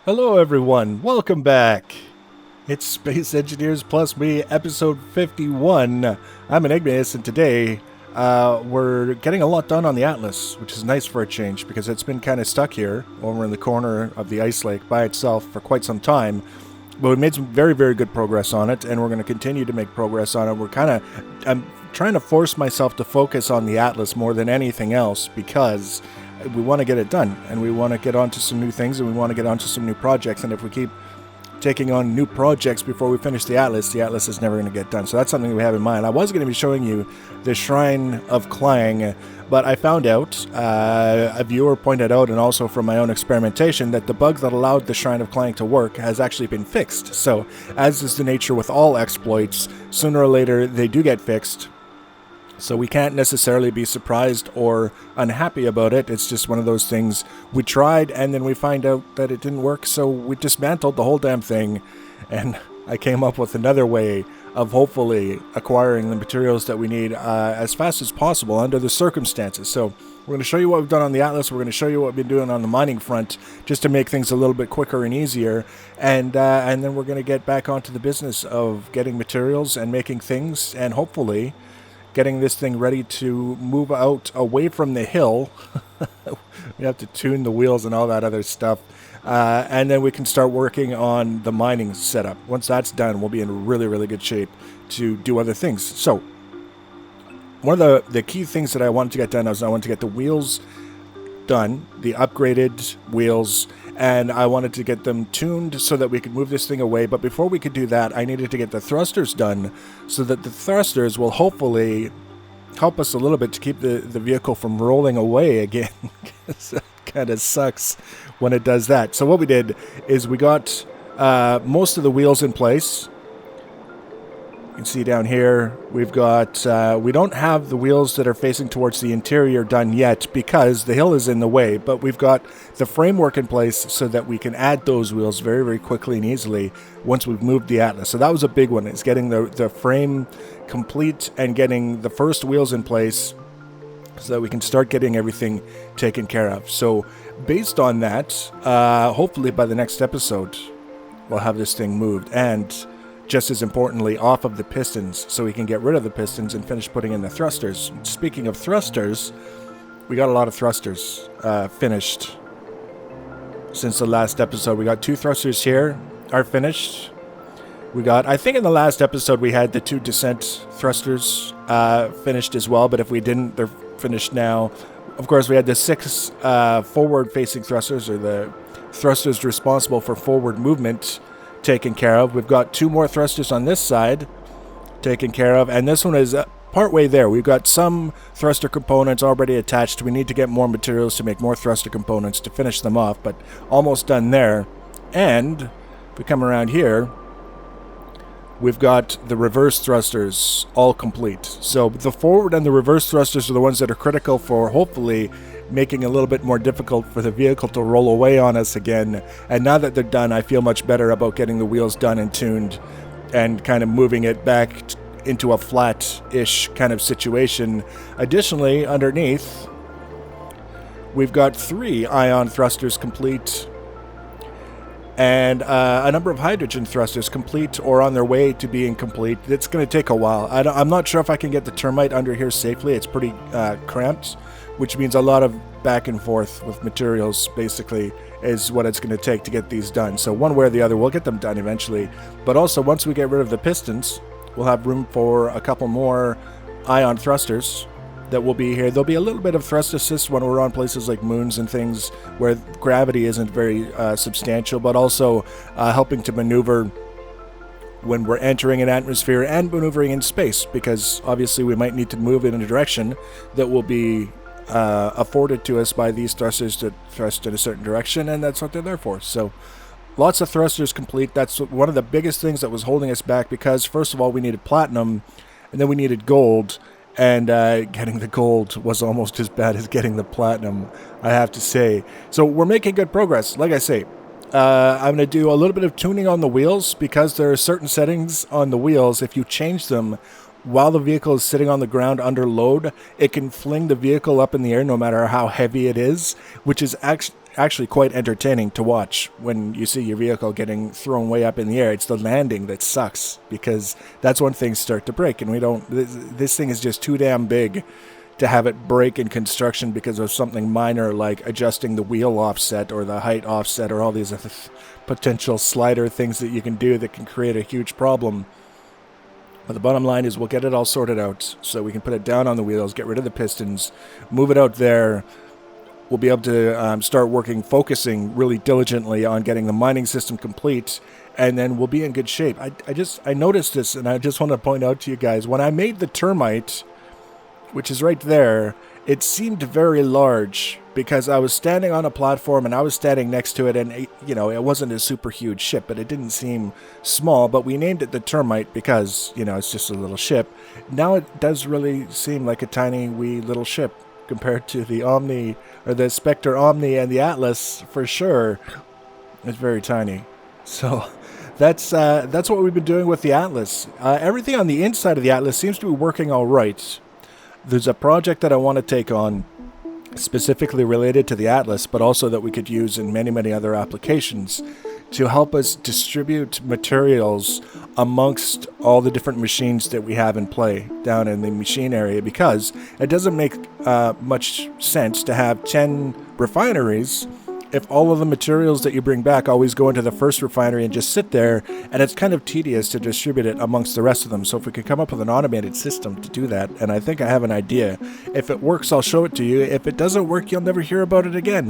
Hello, everyone. Welcome back. It's Space Engineers Plus Me, episode 51. I'm Enigmaus, and today we're getting a lot done on the Atlas, which is nice for a change because it's been kind of stuck here over in the corner of the ice lake by itself for quite some time. But we made some very, very good progress on it, and we're going to continue to make progress on it. I'm trying to force myself to focus on the Atlas more than anything else because we want to get it done, and we want to get onto some new things, and we want to get onto some new projects. And if we keep taking on new projects before we finish the Atlas is never going to get done. So that's something we have in mind. I was going to be showing you the Shrine of Clang, but I found out, a viewer pointed out, and also from my own experimentation, that the bug that allowed the Shrine of Clang to work has actually been fixed. So, as is the nature with all exploits, sooner or later they do get fixed. So we can't necessarily be surprised or unhappy about it. It's just one of those things. We tried, and then we find out that it didn't work, so we dismantled the whole damn thing. And I came up with another way of hopefully acquiring the materials that we need as fast as possible under the circumstances. So we're going to show you what we've done on the Atlas. We're going to show you what we've been doing on the mining front, just to make things a little bit quicker and easier. And then we're going to get back onto the business of getting materials and making things, and hopefully getting this thing ready to move out away from the hill. We have to tune the wheels and all that other stuff. And then we can start working on the mining setup. Once that's done, we'll be in really, really good shape to do other things. So, one of the key things that I wanted to get done is I wanted to get the wheels done, the upgraded wheels, and I wanted to get them tuned so that we could move this thing away. But before we could do that, I needed to get the thrusters done so that the thrusters will hopefully help us a little bit to keep the vehicle from rolling away again. It kind of sucks when it does that. So what we did is we got most of the wheels in place. You can see down here, we've got, we don't have the wheels that are facing towards the interior done yet because the hill is in the way, but we've got the framework in place so that we can add those wheels very, very quickly and easily once we've moved the Atlas. So that was a big one. It's getting the frame complete and getting the first wheels in place so that we can start getting everything taken care of. So based on that, hopefully by the next episode, we'll have this thing moved, and just as importantly, off of the pistons, so we can get rid of the pistons and finish putting in the thrusters. Speaking of thrusters, we got a lot of thrusters finished since the last episode. We got 2 thrusters here are finished. We got, I think in the last episode we had the 2 descent thrusters finished as well, but if we didn't, they're finished now. Of course, we had the 6 forward-facing thrusters, or the thrusters responsible for forward movement, taken care of. We've got 2 more thrusters on this side taken care of, and this one is partway there. We've got some thruster components already attached. We need to get more materials to make more thruster components to finish them off, but almost done there. And if we come around here, we've got the reverse thrusters all complete. So the forward and the reverse thrusters are the ones that are critical for hopefully making it a little bit more difficult for the vehicle to roll away on us again. And now that they're done, I feel much better about getting the wheels done and tuned and kind of moving it back into a flat-ish kind of situation. Additionally, underneath, we've got 3 ion thrusters complete and a number of hydrogen thrusters complete or on their way to being complete. It's going to take a while. I'm not sure if I can get the termite under here safely. It's pretty cramped, which means a lot of back and forth with materials, basically, is what it's going to take to get these done. So one way or the other, we'll get them done eventually. But also, once we get rid of the pistons, we'll have room for a couple more ion thrusters that will be here. There'll be a little bit of thrust assist when we're on places like moons and things where gravity isn't very substantial, but also helping to maneuver when we're entering an atmosphere and maneuvering in space, because obviously we might need to move in a direction that will be afforded to us by these thrusters to thrust in a certain direction, and that's what they're there for. So lots of thrusters complete. That's one of the biggest things that was holding us back, because first of all we needed platinum and then we needed gold, and getting the gold was almost as bad as getting the platinum, I have to say. So we're making good progress. Like I say, I'm going to do a little bit of tuning on the wheels, because there are certain settings on the wheels, if you change them while the vehicle is sitting on the ground under load, it can fling the vehicle up in the air no matter how heavy it is, which is actually quite entertaining to watch when you see your vehicle getting thrown way up in the air. It's the landing that sucks, because that's when things start to break, and we don't. This thing is just too damn big to have it break in construction because of something minor like adjusting the wheel offset or the height offset or all these other potential slider things that you can do that can create a huge problem. But the bottom line is we'll get it all sorted out so we can put it down on the wheels, get rid of the pistons, move it out there. We'll be able to start focusing really diligently on getting the mining system complete, and then we'll be in good shape. I noticed this, and I just want to point out to you guys, when I made the termite, which is right there, it seemed very large because I was standing on a platform and I was standing next to it, and it wasn't a super huge ship, but it didn't seem small. But we named it the termite because it's just a little ship. Now it does really seem like a tiny wee little ship compared to the Omni or the Spectre Omni and the Atlas. For sure, it's very tiny. So that's what we've been doing with the Atlas. Everything on the inside of the Atlas seems to be working all right. There's a project that I want to take on specifically related to the Atlas, but also that we could use in many, many other applications to help us distribute materials amongst all the different machines that we have in play down in the machine area, because it doesn't make much sense to have 10 refineries if all of the materials that you bring back always go into the first refinery and just sit there, and it's kind of tedious to distribute it amongst the rest of them. So if we could come up with an automated system to do that, and I think I have an idea. If it works, I'll show it to you. If it doesn't work, you'll never hear about it again.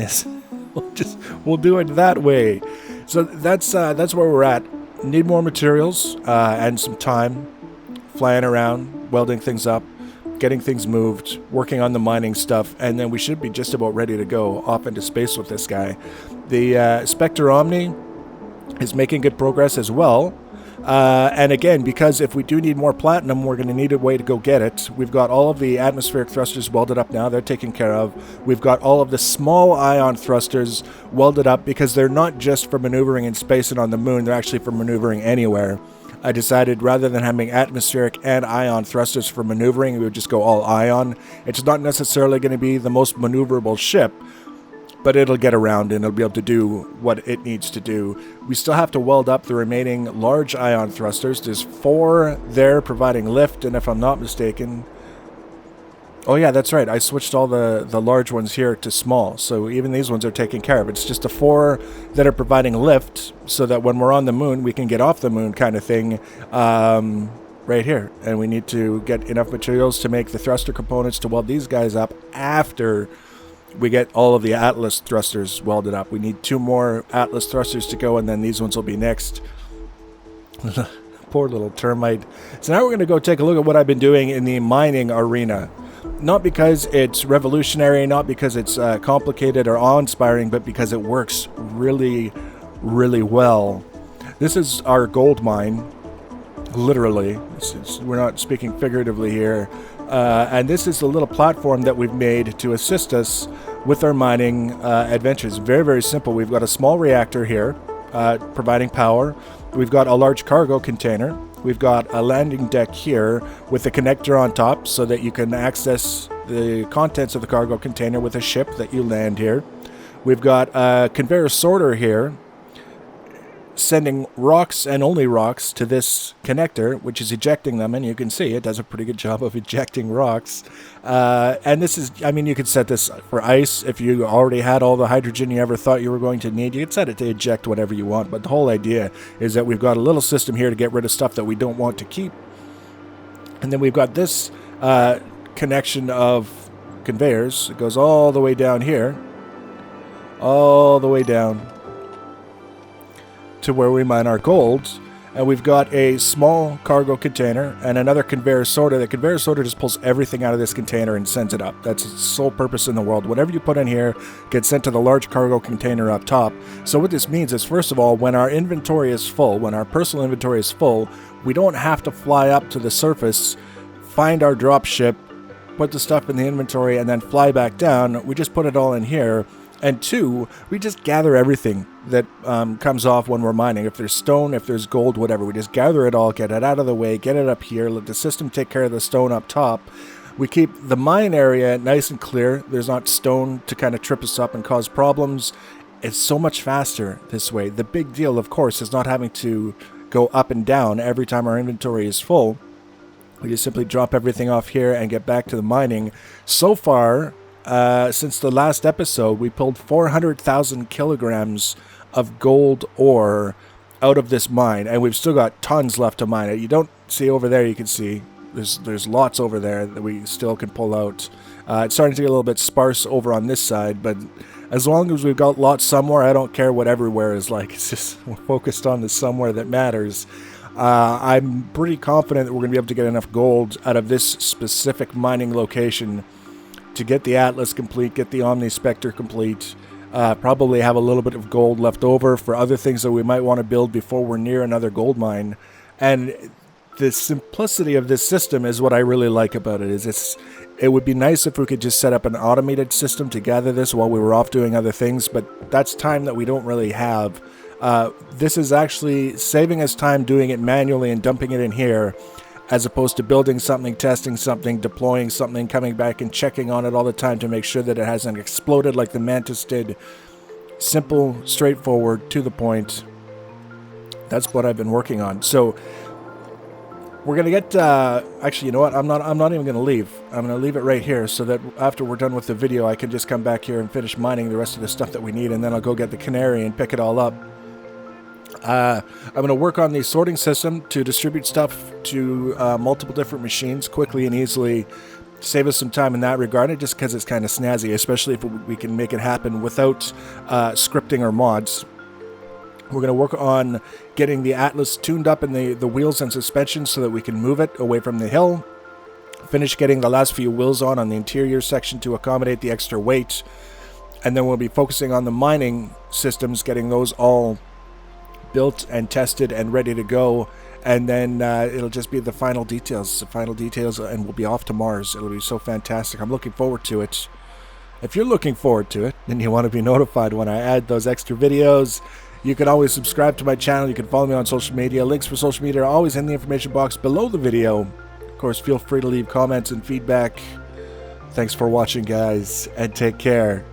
We'll do it that way. So that's where we're at. Need more materials and some time flying around, welding things up, getting things moved, working on the mining stuff, and then we should be just about ready to go off into space with this guy. The Spectre Omni is making good progress as well. And again, because if we do need more platinum, we're going to need a way to go get it. We've got all of the atmospheric thrusters welded up now. They're taken care of. We've got all of the small ion thrusters welded up because they're not just for maneuvering in space and on the moon. They're actually for maneuvering anywhere. I decided rather than having atmospheric and ion thrusters for maneuvering, we would just go all ion. It's not necessarily going to be the most maneuverable ship, but it'll get around and it'll be able to do what it needs to do. We still have to weld up the remaining large ion thrusters. There's 4 there providing lift, and if I'm not mistaken... Oh yeah, that's right. I switched all the large ones here to small, so even these ones are taken care of. It's just the 4 that are providing lift, so that when we're on the moon, we can get off the moon kind of thing right here. And we need to get enough materials to make the thruster components to weld these guys up after we get all of the Atlas thrusters welded up. We need 2 more Atlas thrusters to go, and then these ones will be next. Poor little termite. So now we're going to go take a look at what I've been doing in the mining arena. Not because it's revolutionary, not because it's complicated or awe-inspiring, but because it works really, really well. This is our gold mine, literally. We're not speaking figuratively here. And this is the little platform that we've made to assist us with our mining adventures. Very, very simple. We've got a small reactor here providing power. We've got a large cargo container. We've got a landing deck here with a connector on top so that you can access the contents of the cargo container with a ship that you land here. We've got a conveyor sorter here sending rocks and only rocks to this connector, which is ejecting them, and you can see it does a pretty good job of ejecting rocks. And this is, you could set this for ice if you already had all the hydrogen you ever thought you were going to need. You could set it to eject whatever you want, but the whole idea is that we've got a little system here to get rid of stuff that we don't want to keep. And then we've got this connection of conveyors. It goes all the way down here, all the way down to where we mine our gold. And we've got a small cargo container and another conveyor sorter. The conveyor sorter just pulls everything out of this container and sends it up. That's its sole purpose in the world. Whatever you put in here gets sent to the large cargo container up top. So what this means is, first of all, when our inventory is full, when our personal inventory is full, we don't have to fly up to the surface, find our drop ship, put the stuff in the inventory, and then fly back down. We just put it all in here. And 2, we just gather everything that comes off when we're mining. If there's stone, if there's gold, whatever, we just gather it all, get it out of the way, get it up here, let the system take care of the stone up top. We keep the mine area nice and clear. There's not stone to kind of trip us up and cause problems. it's so much faster this way. The big deal, of course, is not having to go up and down every time our inventory is full. We just simply drop everything off here and get back to the mining. So far, since the last episode, we pulled 400,000 kilograms of gold ore out of this mine, and we've still got tons left to mine. You don't see over there, you can see there's lots over there that we still can pull out. It's starting to get a little bit sparse over on this side, but as long as we've got lots somewhere, I don't care what everywhere is like. It's just we're focused on the somewhere that matters. I'm pretty confident that we're going to be able to get enough gold out of this specific mining location to get the Atlas complete, get the Omni Spectre complete, probably have a little bit of gold left over for other things that we might want to build before we're near another gold mine. And the simplicity of this system is what I really like about it. It would be nice if we could just set up an automated system to gather this while we were off doing other things, but that's time that we don't really have. This is actually saving us time doing it manually and dumping it in here, as opposed to building something, testing something, deploying something, coming back and checking on it all the time to make sure that it hasn't exploded like the Mantis did. Simple, straightforward, to the point. That's what I've been working on. So we're going to get, actually, you know what? I'm not even going to leave. I'm going to leave it right here so that after we're done with the video, I can just come back here and finish mining the rest of the stuff that we need, and then I'll go get the canary and pick it all up. I'm going to work on the sorting system to distribute stuff to multiple different machines quickly and easily, save us some time in that regard, just because it's kind of snazzy, especially if we can make it happen without scripting or mods. We're going to work on getting the Atlas tuned up in the wheels and suspension so that we can move it away from the hill. Finish getting the last few wheels on the interior section to accommodate the extra weight. And then we'll be focusing on the mining systems, getting those all built and tested and ready to go. And then it'll just be the final details, and we'll be off to Mars. It'll be so fantastic. I'm looking forward to it. If you're looking forward to it, and you want to be notified when I add those extra videos, you can always subscribe to my channel. You can follow me on social media. Links for social media are always in the information box below the video. Of course, feel free to leave comments and feedback. Thanks for watching, guys, and take care.